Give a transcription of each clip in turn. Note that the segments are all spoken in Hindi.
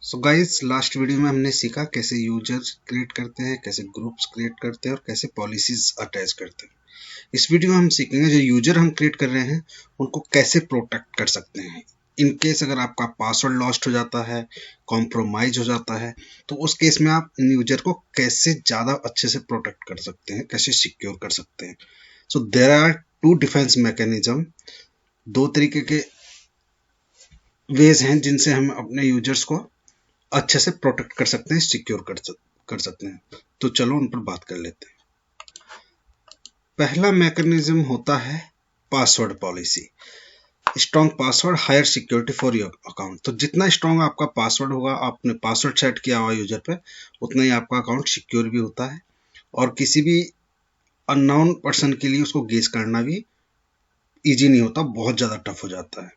सो गाइस, लास्ट वीडियो में हमने सीखा कैसे यूजर्स क्रिएट करते हैं, कैसे ग्रुप्स क्रिएट करते हैं और कैसे पॉलिसीज अटैच करते हैं। इस वीडियो में हम सीखेंगे जो यूजर हम क्रिएट कर रहे हैं उनको कैसे प्रोटेक्ट कर सकते हैं। इन केस अगर आपका पासवर्ड लॉस्ट हो जाता है, कॉम्प्रोमाइज हो जाता है, तो उस केस में आप इन यूजर को कैसे ज़्यादा अच्छे से प्रोटेक्ट कर सकते हैं, कैसे सिक्योर कर सकते हैं। So there are two defence mechanism. दो तरीके के वेज हैं जिनसे हम अपने यूजर्स को अच्छे से प्रोटेक्ट कर सकते हैं, सिक्योर कर सकते हैं। तो चलो उन पर बात कर लेते हैं। पहला मैकेनिज्म होता है password policy. Strong password, higher security for your account. तो जितना स्ट्रॉन्ग आपका पासवर्ड होगा, आपने पासवर्ड सेट किया हुआ यूजर पे, उतना ही आपका अकाउंट सिक्योर भी होता है और किसी भी अननोन पर्सन के लिए उसको गेस करना भी इजी नहीं होता, बहुत ज़्यादा टफ हो जाता है।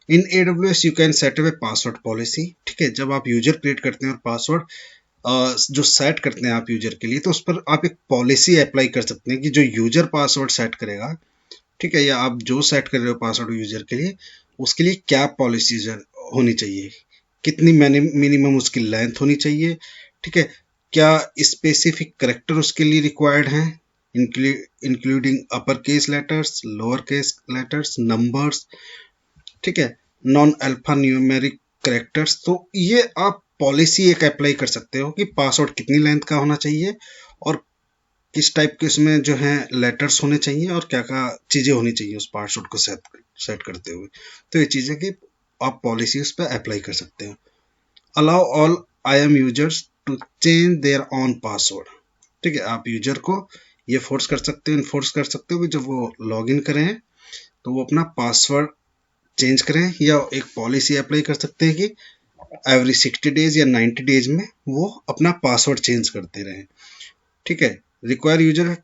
इन AWS you can set up a password policy. ठीक है, जब आप यूजर क्रिएट करते हैं और पासवर्ड जो सेट करते हैं आप यूजर के लिए, तो उस पर आप एक पॉलिसी अप्लाई कर सकते हैं कि जो यूजर पासवर्ड सेट करेगा, ठीक है, या आप जो सेट कर रहे हो पासवर्ड यूजर के लिए, उसके लिए क्या पॉलिसीज होनी चाहिए, कितनी मिनिमम उसकी लेंथ होनी चाहिए, ठीक है, क्या स्पेसिफिक करेक्टर उसके लिए रिक्वायर्ड हैं, including upper case letters, lower case letters, numbers, ठीक है, नॉन अल्फा न्यूमेरिक करेक्टर्स। तो ये आप पॉलिसी एक अप्लाई कर सकते हो कि पासवर्ड कितनी लेंथ का होना चाहिए और किस टाइप के उसमें जो है लेटर्स होने चाहिए और क्या क्या चीज़ें होनी चाहिए उस पासवर्ड को सेट करते हुए। तो ये चीज़ें कि आप पॉलिसी उस पर अप्लाई कर सकते हो। Allow all IAM users to change their own password. ठीक है, आप यूजर को ये फोर्स कर सकते हो, इन्फोर्स कर सकते हो कि जब वो लॉग इन करें तो वो अपना पासवर्ड चेंज करें, या एक पॉलिसी अप्लाई कर सकते हैं कि एवरी 60 डेज या 90 डेज में वो अपना पासवर्ड चेंज करते रहें। ठीक है, require user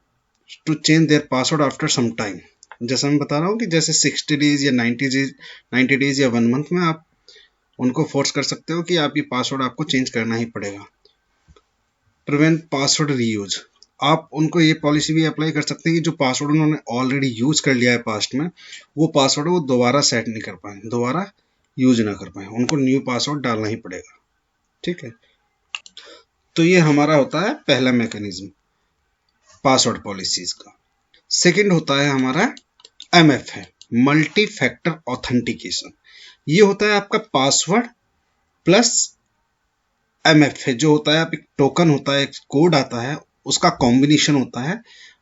to change their password after some time. जैसा मैं बता रहा हूँ कि जैसे 60 डेज या 90 डेज या 1 मंथ में आप उनको फोर्स कर सकते हो कि आप ये पासवर्ड आपको चेंज करना ही पड़ेगा। Prevent password reuse. आप उनको ये पॉलिसी भी अप्लाई कर सकते हैं कि जो पासवर्ड उन्होंने ऑलरेडी यूज कर लिया है पास्ट में, वो पासवर्ड वो दोबारा सेट नहीं कर पाए, दोबारा यूज ना कर पाए, उनको न्यू पासवर्ड डालना ही पड़ेगा। ठीक है, तो ये हमारा होता है पहला मैकेनिज्म पासवर्ड पॉलिसीज का। सेकंड होता है हमारा MFA, मल्टी फैक्टर ऑथेंटिकेशन। ये होता है आपका पासवर्ड प्लस MFA जो होता है, आप एक टोकन होता है, एक कोड आता है, उसका कॉम्बिनेशन होता है।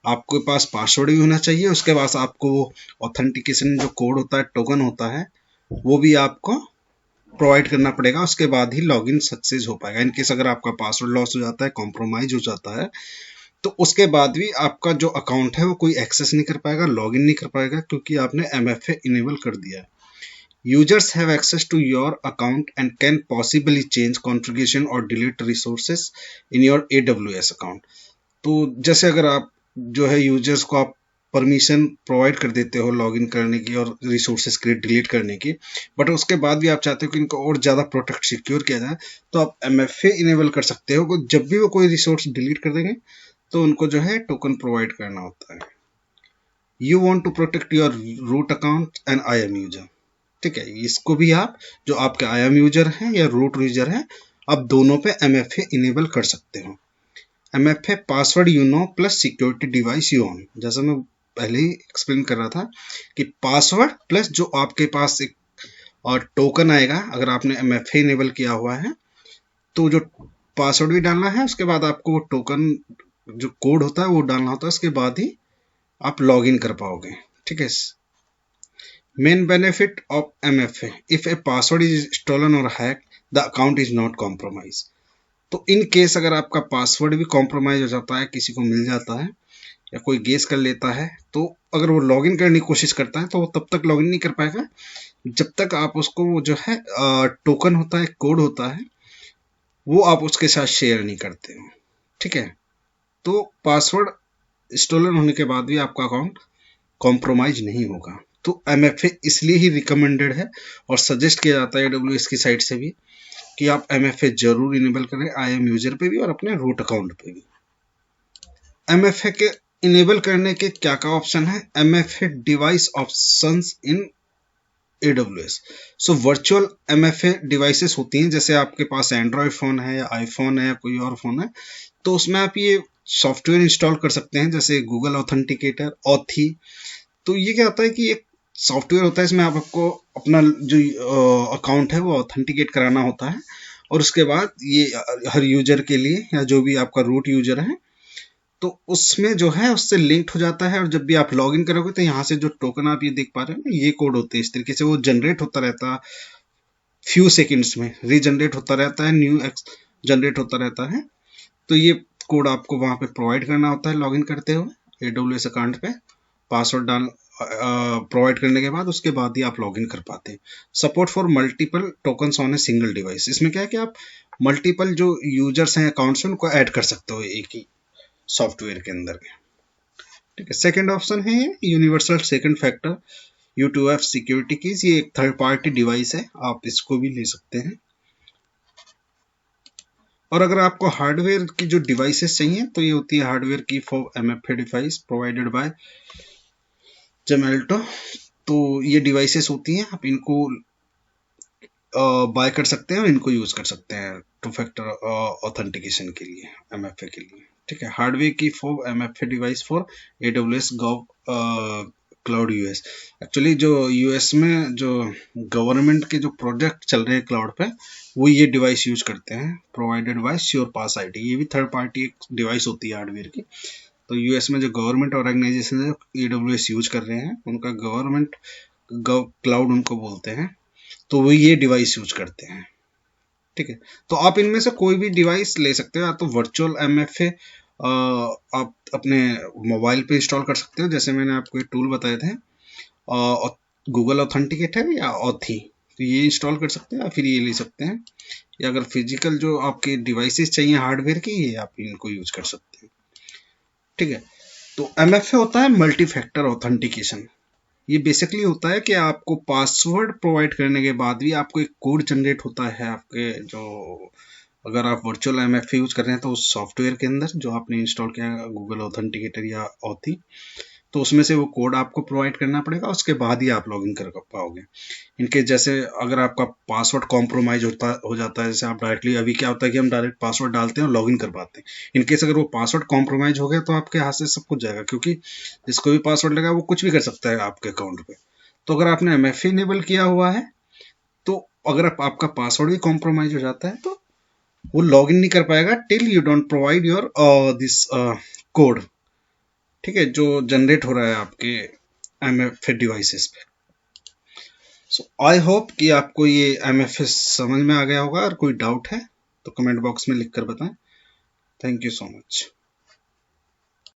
आपके पास पासवर्ड भी होना चाहिए, उसके बाद आपको वो ऑथेंटिकेशन जो कोड होता है, टोकन होता है, वो भी आपको प्रोवाइड करना पड़ेगा। उसके बाद ही लॉगिन सक्सेस हो पाएगा। इनकेस अगर आपका पासवर्ड लॉस हो जाता है, कॉम्प्रोमाइज हो जाता है, तो उसके बाद भी आपका जो अकाउंट है वो कोई एक्सेस नहीं कर पाएगा, लॉगिन नहीं कर पाएगा, क्योंकि आपने MFA इनेबल कर दिया है। Users have access to your account and can possibly change configuration or delete resources in your AWS account. तो जैसे अगर आप जो है यूजर्स को आप परमिशन प्रोवाइड कर देते हो लॉगिन करने की और रिसोर्सेज क्रिएट डिलीट करने की, बट उसके बाद भी आप चाहते हो कि इनको और ज़्यादा प्रोटेक्ट सिक्योर किया जाए, तो आप MFA इनेबल कर सकते हो। जब भी वो कोई रिसोर्स डिलीट कर देंगे तो उनको जो है टोकन प्रोवाइड करना होता है। You want to protect your root account and IAM user. ठीक है, इसको भी आप जो आपके IAM यूजर हैं या रूट यूजर हैं, आप दोनों पे MFA इनेबल कर सकते हो। MFA password you know plus security device you on. जैसा मैं पहले ही एक्सप्लेन कर रहा था कि पासवर्ड प्लस जो आपके पास एक और टोकन आएगा, अगर आपने MFA इनेबल किया हुआ है तो जो पासवर्ड भी डालना है, उसके बाद आपको वो टोकन जो कोड होता है वो डालना होता है, उसके बाद ही आप लॉग इन कर पाओगे। ठीक है, main benefit of MFA, if a password is stolen और hack the account is not compromise. तो इन केस अगर आपका पासवर्ड भी कॉम्प्रोमाइज हो जाता है, किसी को मिल जाता है या कोई गेस कर लेता है, तो अगर वो लॉगिन करने की कोशिश करता है तो वो तब तक लॉगिन नहीं कर पाएगा जब तक आप उसको वो जो है टोकन होता है, कोड होता है, वो आप उसके साथ शेयर नहीं करते हो। ठीक है, तो पासवर्ड स्टोलन होने के बाद भी आपका अकाउंट कॉम्प्रोमाइज नहीं होगा। तो MFA इसलिए ही रिकमेंडेड है और सजेस्ट किया जाता है AWS की साइड से भी कि आप MFA जरूर इनेबल करें IAM यूजर पे भी और अपने रूट अकाउंट पे भी। MFA के इनेबल करने के क्या क्या ऑप्शन है? MFA डिवाइस ऑप्शंस इन AWS। So virtual MFA devices होती हैं, जैसे आपके पास एंड्रॉयड फ़ोन है या आईफोन है या कोई और फ़ोन है, तो उसमें आप ये सॉफ्टवेयर इंस्टॉल कर सकते हैं, जैसे गूगल ऑथेंटिकेटर, ऑथी। तो ये क्या होता है कि एक सॉफ्टवेयर होता है, इसमें आपको अपना जो अकाउंट है वो ऑथेंटिकेट कराना होता है, और उसके बाद ये हर यूजर के लिए या जो भी आपका रूट यूजर है, तो उसमें जो है उससे लिंक्ड हो जाता है, और जब भी आप लॉगिन करोगे तो यहाँ से जो टोकन आप ये देख पा रहे हैं ना, ये कोड होते हैं, इस तरीके से वो जनरेट होता रहता है, फ्यू सेकंड्स में रीजनरेट होता रहता है, न्यू एक्स जनरेट होता रहता है। तो ये कोड आपको वहां पे प्रोवाइड करना होता है लॉगिन करते हुए AWS अकाउंट पे, पासवर्ड डाल प्रोवाइड करने के बाद, उसके बाद ही आप लॉगिन कर पाते हैं। Support for multiple tokens on a single device, इसमें क्या है कि आप मल्टीपल जो यूजर्स हैं अकाउंट्स में उनको ऐड कर सकते हो एक ही सॉफ्टवेयर के अंदर। ठीक है, सेकंड ऑप्शन है universal second factor U2F security keys. ये एक थर्ड पार्टी डिवाइस है, आप इसको भी ले सकते हैं। और अगर आपको हार्डवेयर की जो डिवाइसेस चाहिए तो ये होती है हार्डवेयर की for MFA device provided by Gemalto। तो ये डिवाइसेस होती हैं, आप इनको बाय कर सकते हैं और इनको यूज कर सकते हैं टू फैक्टर ऑथेंटिकेशन के लिए, MFA के लिए। ठीक है, हार्डवेयर की for MFA device for AWS gov cloud US। Actually जो US में जो गवर्नमेंट के जो प्रोजेक्ट चल रहे हैं क्लाउड पे, वो ये डिवाइस यूज करते हैं, provided by sure pass ID। ये भी थर्ड पार्टी डिवाइस होती है हार्डवेयर की। तो US में जो गवर्नमेंट ऑर्गेनाइजेशन है AWS यूज कर रहे हैं, उनका गवर्नमेंट क्लाउड उनको बोलते हैं, तो वो ये डिवाइस यूज करते हैं। ठीक है, तो आप इनमें से कोई भी डिवाइस ले सकते हो, या तो वर्चुअल MFA आप अपने मोबाइल पे इंस्टॉल कर सकते हो, जैसे मैंने आपको एक टूल बताए थे, गूगल ऑथेंटिकेटर या ऑथी, तो ये इंस्टॉल कर सकते हैं, या फिर ये ले सकते हैं, या अगर फिजिकल जो आपके डिवाइसेस चाहिए हार्डवेयर के, ये आप इनको यूज कर सकते हैं। ठीक है, तो MFA होता है मल्टी फैक्टर ऑथेंटिकेशन। ये बेसिकली होता है कि आपको पासवर्ड प्रोवाइड करने के बाद भी आपको एक कोड जनरेट होता है आपके जो, अगर आप वर्चुअल MFA यूज कर रहे हैं तो उस सॉफ्टवेयर के अंदर जो आपने इंस्टॉल किया है गूगल ऑथेंटिकेटर या ऑथी, तो उसमें से वो कोड आपको प्रोवाइड करना पड़ेगा, उसके बाद ही आप लॉगिन कर पाओगे। इनके जैसे अगर आपका पासवर्ड कॉम्प्रोमाइज हो जाता है, जैसे आप डायरेक्टली, अभी क्या होता है कि हम डायरेक्ट पासवर्ड डालते हैं और लॉगिन कर पाते हैं, इनकेस अगर वो पासवर्ड कॉम्प्रोमाइज हो गया तो आपके हाथ से सब कुछ जाएगा, क्योंकि जिसको भी पासवर्ड लगा वो कुछ भी कर सकता है आपके अकाउंट पे। तो अगर आपने MFA इनेबल किया हुआ है, तो अगर आपका पासवर्ड भी कॉम्प्रोमाइज हो जाता है तो वो लॉगिन नहीं कर पाएगा till you don't provide your this code. ठीक है, जो जनरेट हो रहा है आपके MFA डिवाइसेस पे। सो आई होप कि आपको ये MFA समझ में आ गया होगा, और कोई डाउट है तो कमेंट बॉक्स में लिख कर बताएं। Thank you so much.